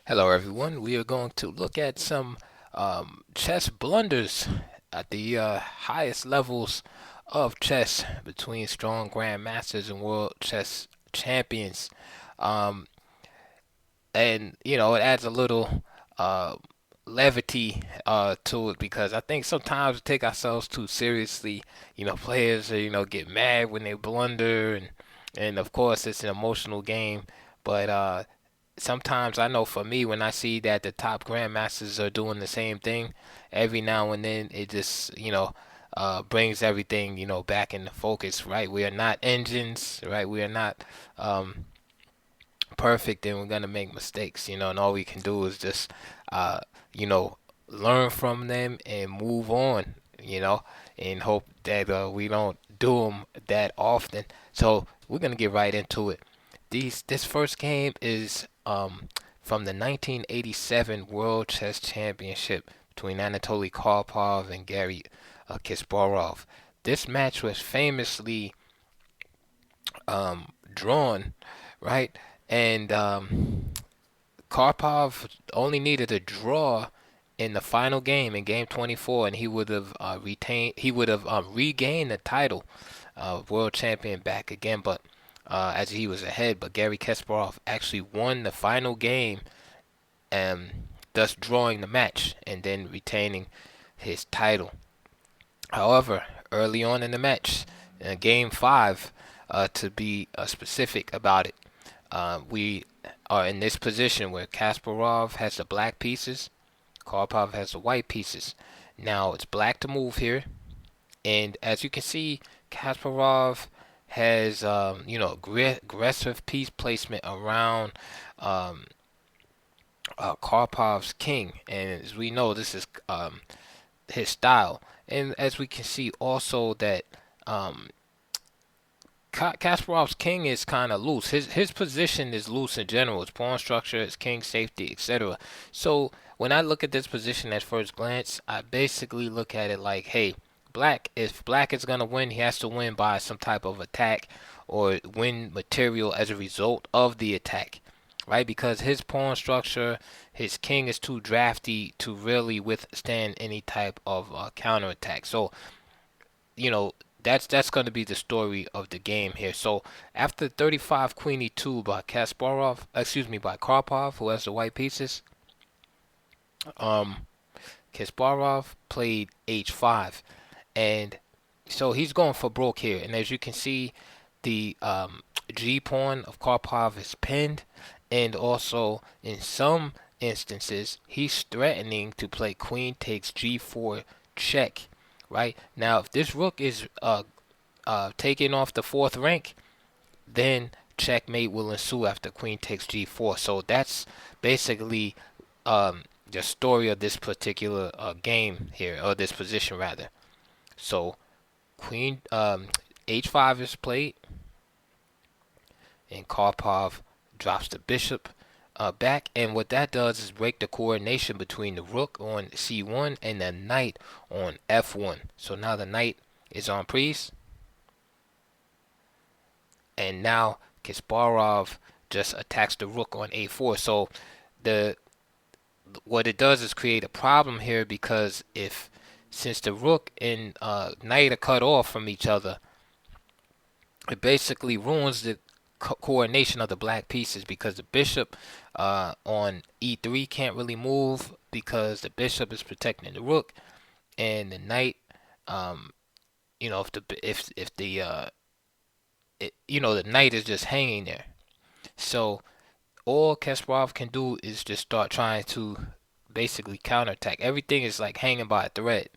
Hello, everyone. We are going to look at some chess blunders at the highest levels of chess between strong grandmasters and world chess champions. Um, and it adds a little uh, levity to it because I think sometimes we take ourselves too seriously. Players get mad when they blunder, and of course it's an emotional game, but sometimes I know for me, when I see that the top grandmasters are doing the same thing, every now and then it just brings everything back into focus. Right, we are not engines. Right, we are not um, perfect, and we're gonna make mistakes. And all we can do is just uh, you know learn from them and move on. And hope that we don't do them that often. So we're gonna get right into it. This first game is from the 1987 World Chess Championship between Anatoly Karpov and Gary Kasparov. This match was famously drawn, right? And Karpov only needed a draw in the final game in Game 24, and he would have retained. He would have regained the title, world champion back again. But as he was ahead, but Gary Kasparov actually won the final game, and thus drawing the match and then retaining his title. However, early on in the match, Game 5, to be specific about it, we are in this position where Kasparov has the black pieces, Karpov has the white pieces. Now it's black to move here, and as you can see, Kasparov has aggressive piece placement around um, Karpov's king, and as we know, this is his style. And as we can see also that um, Kasparov's king is kind of loose. His position is loose in general. His pawn structure, his king safety, etc. So when I look at this position at first glance, I basically look at it like, hey, black. If black is gonna win, he has to win by some type of attack or win material as a result of the attack, right? Because his pawn structure, his king is too drafty to really withstand any type of counterattack. So you know that's going to be the story of the game here. So after 35 Queen E2 by by Karpov, who has the white pieces, um, Kasparov played H5, and so he's going for broke here. And as you can see, the G pawn of Karpov is pinned, and also in some instances he's threatening to play Queen takes G4 check. Right now, if this rook is taken off the fourth rank, then checkmate will ensue after Queen takes G4. So that's basically the story of this particular game here, or this position rather. So Queen H5 is played, and Karpov drops the bishop back, and what that does is break the coordination between the rook on C1 and the knight on F1. So now the knight is on priest, and now Kasparov just attacks the rook on A4. So the what it does is create a problem here, because if since the rook and knight are cut off from each other, it basically ruins the coordination of the black pieces, because the bishop on e3 can't really move because the bishop is protecting the rook, and the knight, um, if the the knight is just hanging there. So all Kasparov can do is just start trying to basically counterattack. Everything is like hanging by a thread.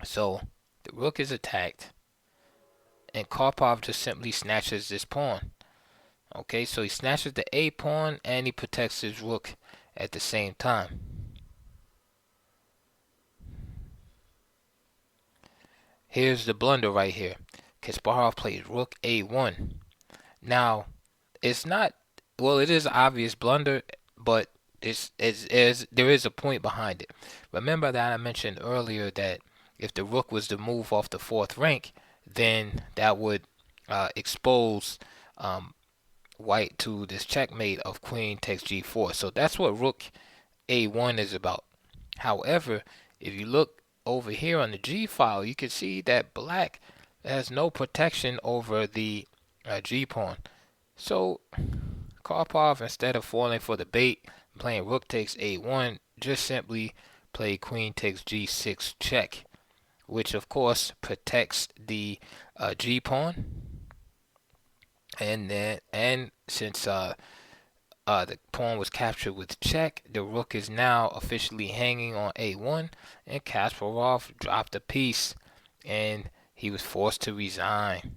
So the rook is attacked, and Karpov just simply snatches this pawn. Okay, so he snatches the A pawn and he protects his rook at the same time. Here's the blunder right here. Kasparov plays rook A1. Now, it's not, well, it is an obvious blunder, but there is a point behind it. Remember that I mentioned earlier that if the rook was to move off the fourth rank, then that would expose um, white to this checkmate of queen takes g4. So that's what rook a1 is about. However, if you look over here on the G file, you can see that black has no protection over the G pawn. So Karpov, instead of falling for the bait, playing rook takes a1, just simply play queen takes g6 check, which of course protects the G pawn. And since the pawn was captured with check, the rook is now officially hanging on a1, and Kasparov dropped a piece, and he was forced to resign.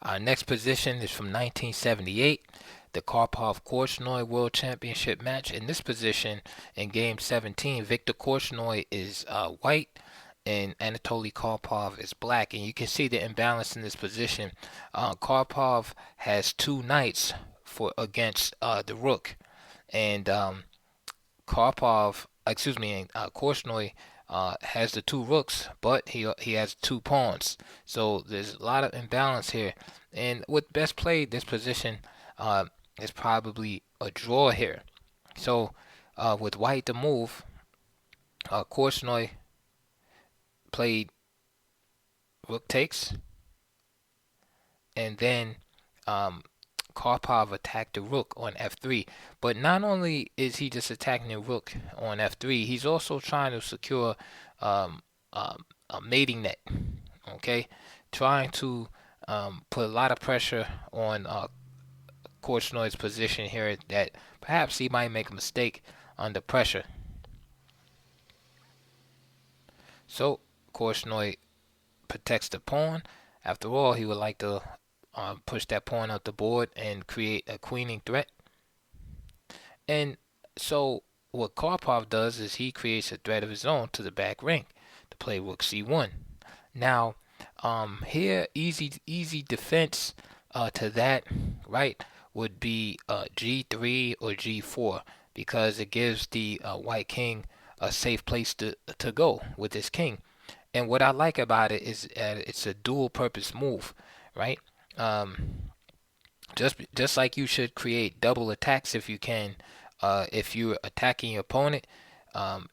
Our next position is from 1978, the Karpov-Korchnoi World Championship match. In this position, in Game 17, Viktor Korchnoi is white, and Anatoly Karpov is black. And you can see the imbalance in this position. Karpov has two knights against the rook, and Korchnoi has the two rooks, but he has two pawns. So there's a lot of imbalance here. And with best played, this position is probably a draw here. So with white to move, Korchnoi played rook takes, and then Karpov attacked the rook on f3. But not only is he just attacking the rook on f3, he's also trying to secure a mating net. Okay, trying to put a lot of pressure on Korchnoi's position here, that perhaps he might make a mistake under pressure. So Korchnoi protects the pawn. After all, he would like to push that pawn up the board and create a queening threat. And so what Karpov does is he creates a threat of his own to the back rank to play rook c1. Now, here easy defense to that, right, would be g3 or g4, because it gives the white king a safe place to go with his king. And what I like about it is it's a dual purpose move, right? Just like you should create double attacks if you can, if you're attacking your opponent.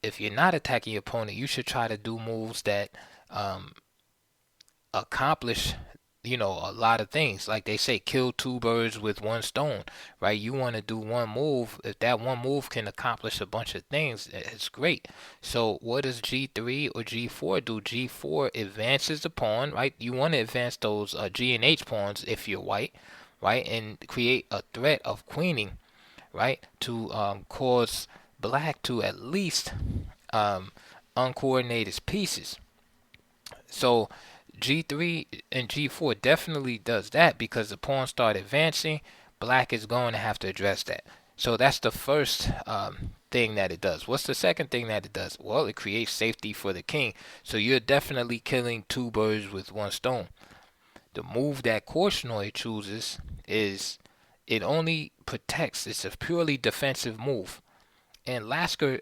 If you're not attacking your opponent, you should try to do moves that accomplish, a lot of things. Like they say, kill two birds with one stone, right? You want to do one move. If that one move can accomplish a bunch of things, it's great. So what does g3 or g4 do? G4 advances the pawn, right? You want to advance those g and h pawns if you're white, right? And create a threat of queening, right? To cause black to at least uncoordinate his pieces. So g3 and g4 definitely does that, because the pawns start advancing. Black is going to have to address that. So that's the first thing that it does. What's the second thing that it does? Well, it creates safety for the king. So you're definitely killing two birds with one stone. The move that Korchnoi chooses is it only protects. It's a purely defensive move. And Lasker,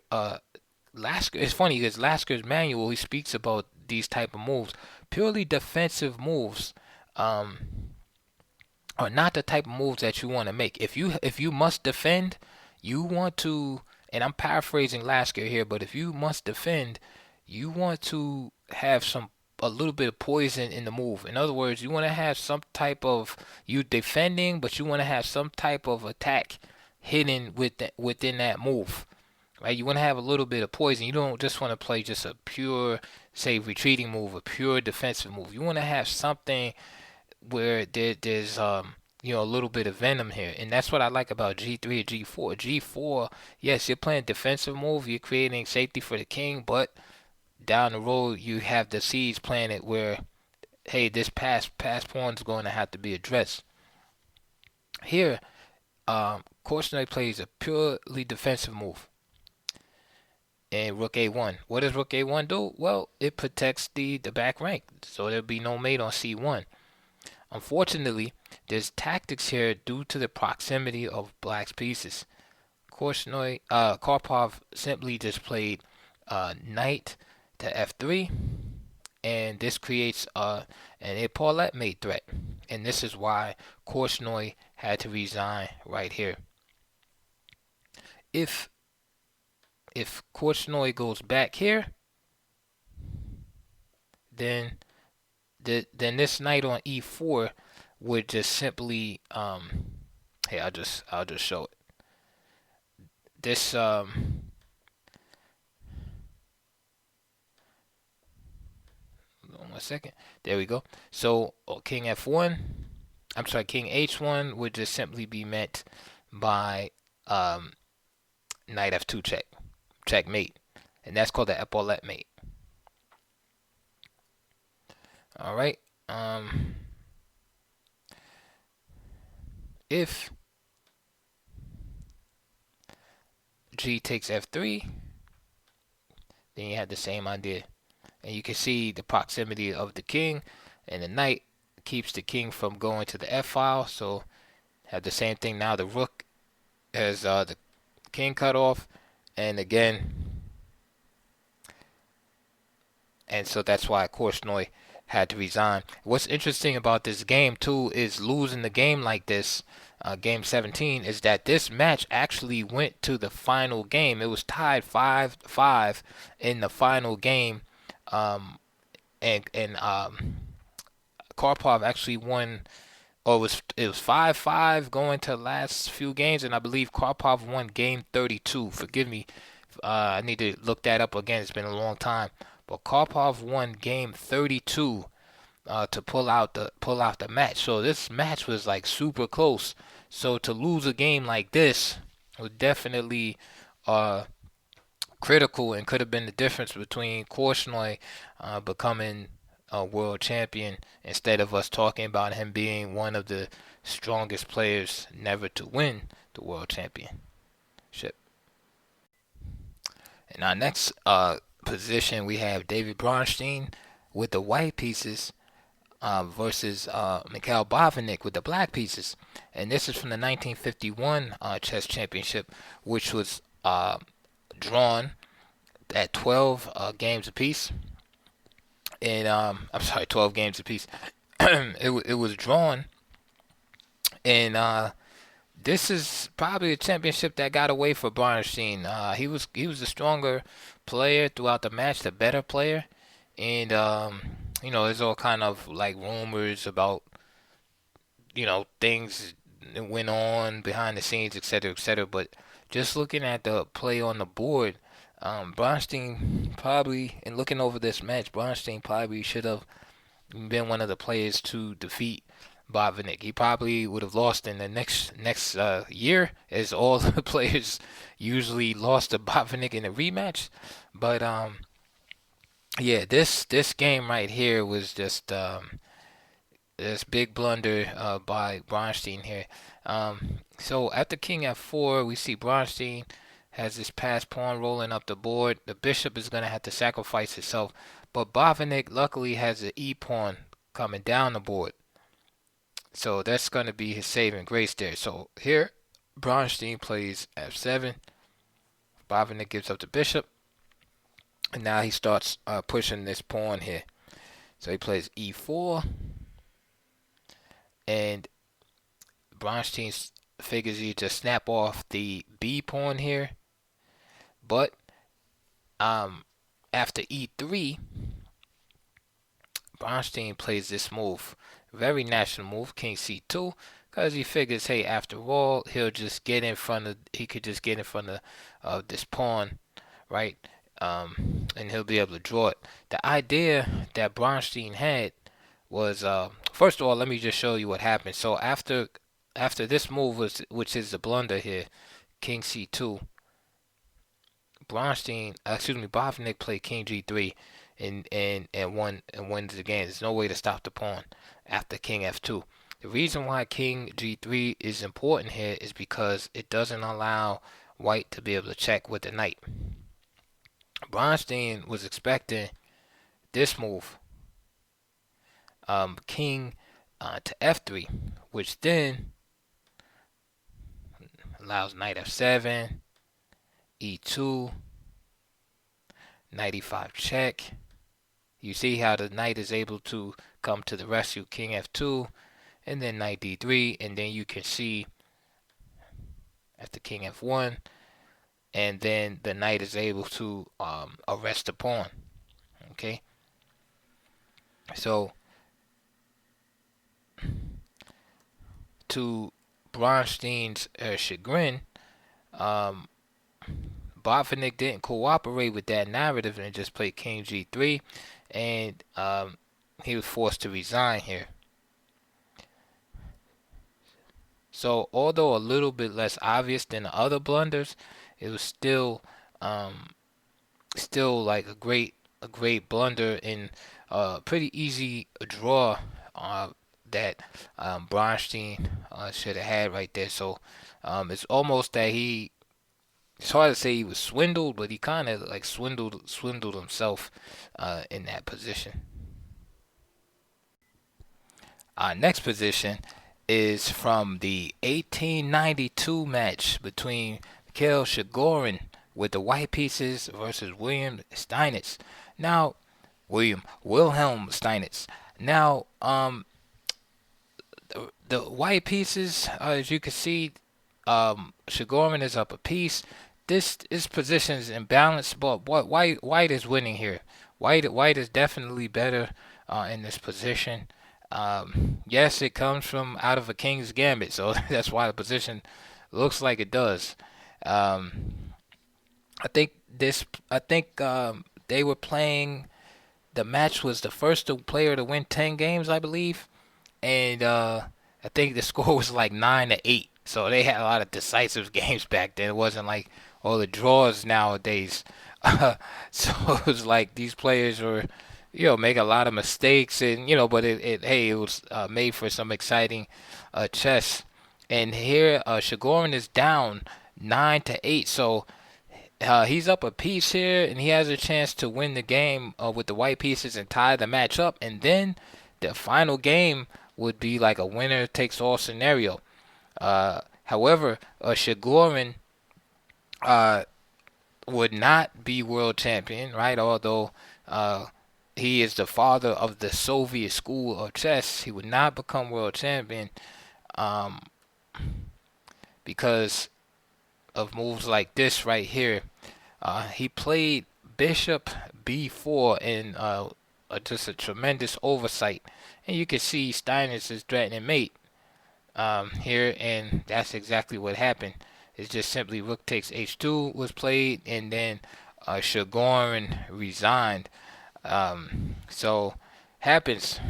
it's funny because Lasker's manual, he speaks about these type of moves. Purely defensive moves are not the type of moves that you want to make. If you must defend, you want to, and I'm paraphrasing Lasker here, but if you must defend, you want to have a little bit of poison in the move. In other words, you want to have some type of, you defending, but you want to have some type of attack hidden within that move. Right? You want to have a little bit of poison. You don't just want to play just a pure, say, retreating move, a pure defensive move. You want to have something where there's a little bit of venom here. And that's what I like about g3 and g4. G4, yes, you're playing defensive move. You're creating safety for the king, but down the road you have the seeds planted where, hey, this pass pawn is going to have to be addressed. Here, Korchnoi plays a purely defensive move. And rook a1. What does rook a1 do? Well, it protects the back rank, so there'll be no mate on c1. Unfortunately, there's tactics here due to the proximity of black's pieces. Karpov simply just played knight to f3, and this creates an epaulet mate threat, and this is why Korchnoi had to resign right here. If Korchnoi goes back here, then then this knight on e4 would just simply hey, I'll just show it. This 1 second. There we go. So king f1. I'm sorry, king h1 would just simply be met by knight f2 checkmate, and that's called the epaulet mate. All right. If g takes f3, then you have the same idea, and you can see the proximity of the king and the knight keeps the king from going to the f file. So have the same thing now. The rook has the king cut off, and again, and so that's why Korchnoi had to resign. What's interesting about this game too is losing the game like this, game 17, is that this match actually went to the final game. It was tied 5-5 in the final game, and Karpov actually won. Or it was 5-5 going to the last few games, and I believe Karpov won game 32. Forgive me, I need to look that up again. It's been a long time, but Karpov won game 32 to pull out the match. So this match was like super close. So to lose a game like this was definitely critical and could have been the difference between Korchnoi becoming a world champion instead of us talking about him being one of the strongest players never to win the world championship. In our next position, we have David Bronstein with the white pieces versus Mikhail Bavinnik with the black pieces. And this is from the 1951 chess championship, which was drawn at 12 games apiece. And I'm sorry, 12 games apiece. it was drawn, and this is probably a championship that got away for Bronstein. He was the stronger player throughout the match, the better player, and there's all kind of like rumors about things that went on behind the scenes, etc., etc. But just looking at the play on the board, Bronstein probably, in looking over this match, Bronstein probably should have been one of the players to defeat Bavinnik. He probably would have lost in the next year, as all the players usually lost to Bavinnik in a rematch. But yeah, this game right here was just this big blunder by Bronstein here. So after king f4, we see Bronstein has this passed pawn rolling up the board. The bishop is going to have to sacrifice itself. But Bavinnik luckily has an e-pawn coming down the board. So that's going to be his saving grace there. So here, Bronstein plays f7. Bavinnik gives up the bishop. And now he starts pushing this pawn here. So he plays e4. And Bronstein figures he to snap off the b pawn here. But after e3, Bronstein plays this move. Very national move, king c2, because he figures, hey, after all, he could just get in front of this pawn, right? And he'll be able to draw it. The idea that Bronstein had was, first of all, let me just show you what happened. So after this move, which is the blunder here, king c2, Bavinnik played king g3 and wins the game. There's no way to stop the pawn after king f2. The reason why king g3 is important here is because it doesn't allow white to be able to check with the knight. Bronstein was expecting this move, king to f3, which then allows knight f7, e2, knight e5 check, You see how the knight is able to come to the rescue. King f2, and then knight d3, and then you can see after king f1, and then the knight is able to arrest the pawn. Okay, so to Bronstein's chagrin, um, Botvinnik didn't cooperate with that narrative and just played king g3, and he was forced to resign here. So although a little bit less obvious than the other blunders, it was um, still like a great blunder in a pretty easy draw that Bronstein should have had right there. So it's almost that it's hard to say he was swindled, but he kind of like swindled himself in that position. Next position is from the 1892 match between Mikhail Shigorin with the white pieces versus William Steinitz. Now, Wilhelm Steinitz. Now, the white pieces, as you can see, Shigorin is up a piece. This position is imbalanced, but white is winning here. White is definitely better in this position. Yes, it comes from out of a king's gambit, so that's why the position looks like it does. Um, I think they were playing. The match was the first player to win 10 games, I believe, and I think the score was like 9-8. So they had a lot of decisive games back then. It wasn't like all the draws nowadays. So it was like these players were, make a lot of mistakes, and but it was made for some exciting chess. And here, Shigorin is down 9-8, so he's up a piece here, and he has a chance to win the game with the white pieces and tie the match up. And then the final game would be like a winner takes all scenario. However, Shigorin would not be world champion, right? Although he is the father of the Soviet school of chess, he would not become world champion um, because of moves like this right here. He played bishop b4 in just a tremendous oversight. And you can see Steinitz is threatening mate here, and that's exactly what happened. It's just simply rook takes h2 was played, and then Shigorin resigned. So happens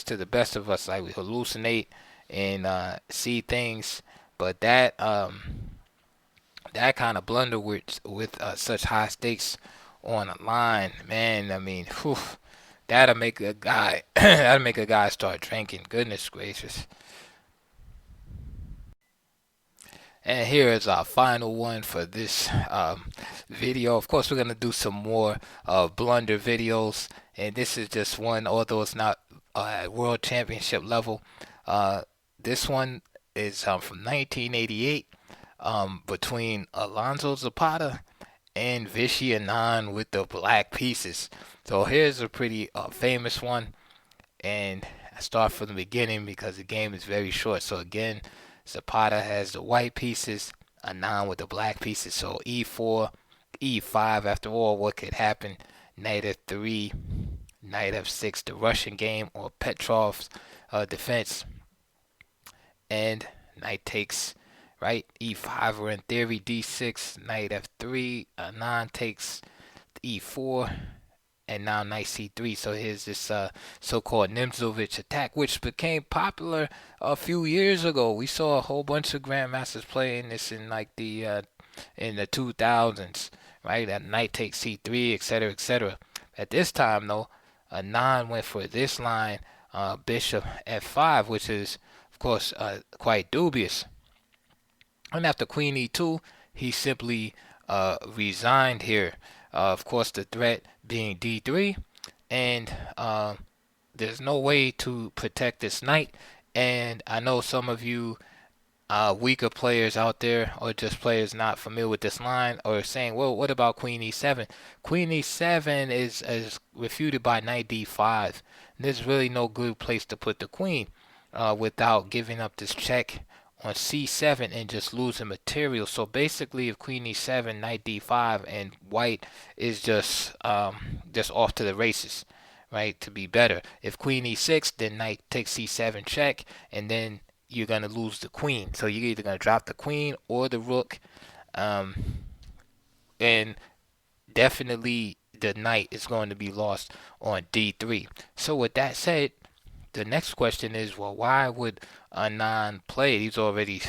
to the best of us. Like we hallucinate and see things, but that kind of blunder with such high stakes on a line, man. I mean, whew, that'll make a guy that'll make a guy start drinking. Goodness gracious. And here is our final one for this video. Of course, we're going to do some more blunder videos. And this is just one, although it's not at World Championship level. This one is from 1988 between Alonso Zapata and Vichy Anand with the black pieces. So here's a pretty famous one. And I start from the beginning because the game is very short. So again, Zapata has the white pieces, Anand with the black pieces. So e4, e5. After all, what could happen? Knight f3, knight f6, the Russian game, or Petrov's defense. And knight takes, right? e5, or in theory d6, knight f3, Anand takes e4, and now knight c3. So here's this so-called Nimzovich attack, which became popular a few years ago. We saw a whole bunch of grandmasters playing this in like the 2000s, right? That knight takes c3, etc., etc. At this time, though, Anand went for this line, bishop f5, which is, of course, quite dubious. And after queen e2, he simply resigned here. Of course, the threat being d3, and there's no way to protect this knight. And I know some of you weaker players out there, or just players not familiar with this line, or saying, well, what about Queen E7? Queen E7 is refuted by Knight D5. There's really no good place to put the queen without giving up this check on C7 and just losing material. So basically, if Queen E7, Knight D5, and White is just off to the races, right? To be better. If Queen E6, then Knight takes C7 check, and then you're gonna lose the queen. So you're either gonna drop the queen or the rook, um, and definitely the knight is going to be lost on D3. So with that said, the next question is, well, why would Anand play? He's already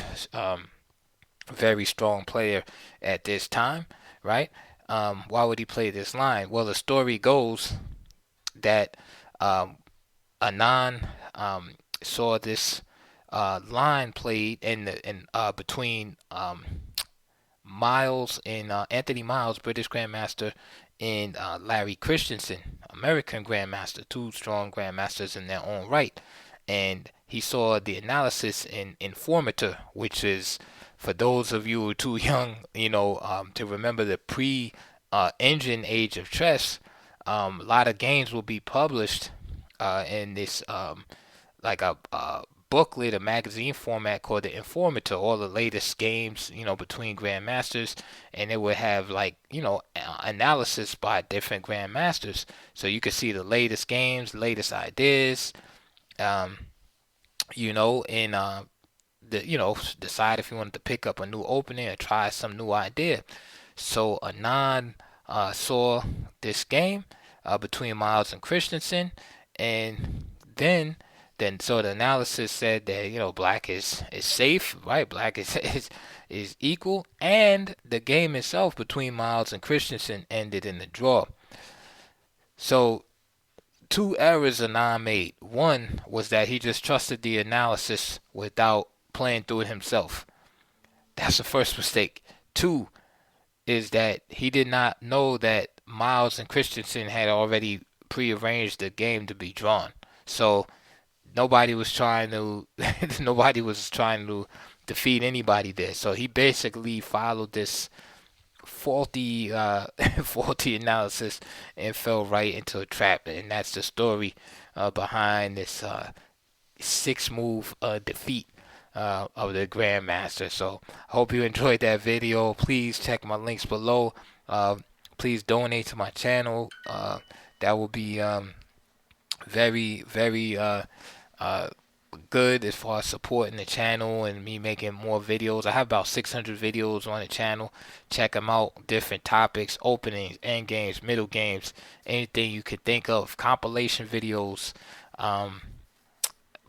very strong player at this time, right? Why would he play this line? Well, the story goes that Anand saw this line played between Miles and Anthony Miles, British Grandmaster, and Larry Christensen, American Grandmaster, two strong Grandmasters in their own right. And he saw the analysis in Informator, which is, for those of you who are too young, to remember the pre-engine age of chess. A lot of games will be published in this like a booklet, a magazine format called the Informator, all the latest games, between grandmasters, and it would have analysis by different grandmasters, so you could see the latest games, latest ideas, um, and decide if you wanted to pick up a new opening or try some new idea. So Anand saw this game between Miles and Christensen, and then so the analysis said that black is safe, right? Black is equal, and the game itself between Miles and Christensen ended in a draw. So two errors Anand made. One was that he just trusted the analysis without playing through it himself. That's the first mistake. Two is that he did not know that Miles and Christensen had already prearranged the game to be drawn. So nobody was trying to defeat anybody there. So he basically followed this faulty faulty analysis and fell right into a trap. And that's the story behind this six move defeat of the Grandmaster. So I hope you enjoyed that video. Please check my links below. Please donate to my channel. That will be very, very good as far as supporting the channel and me making more videos. I have about 600 videos on the channel. Check them out. Different topics, openings, end games, middle games, anything you could think of. Compilation videos.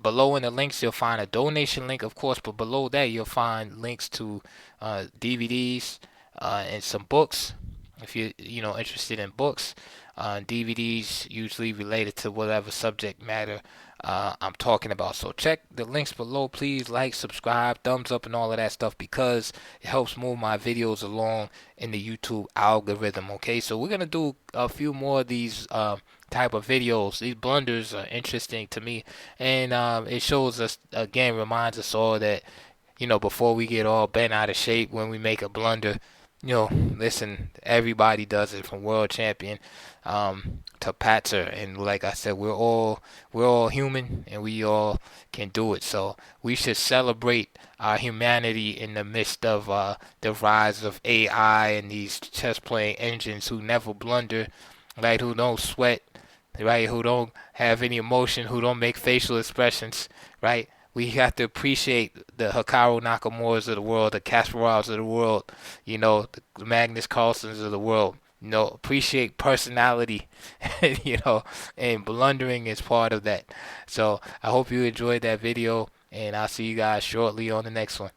Below in the links, you'll find a donation link, of course, but below that, you'll find links to DVDs and some books. If you're interested in books, DVDs usually related to whatever subject matter I'm talking about. So check the links below. Please like, subscribe, thumbs up, and all of that stuff, because it helps move my videos along in the YouTube algorithm. Okay, so we're gonna do a few more of these type of videos. These blunders are interesting to me, and it shows us again, reminds us all that before we get all bent out of shape when we make a blunder. Listen, everybody does it, from world champion to Patzer, and like I said, we're all human, and we all can do it. So we should celebrate our humanity in the midst of the rise of AI and these chess playing engines who never blunder, right? Who don't sweat, right? Who don't have any emotion, who don't make facial expressions, right? We have to appreciate the Hikaru Nakamuras of the world, the Kasparovs of the world, the Magnus Carlsens of the world. Appreciate personality, and blundering is part of that. So I hope you enjoyed that video, and I'll see you guys shortly on the next one.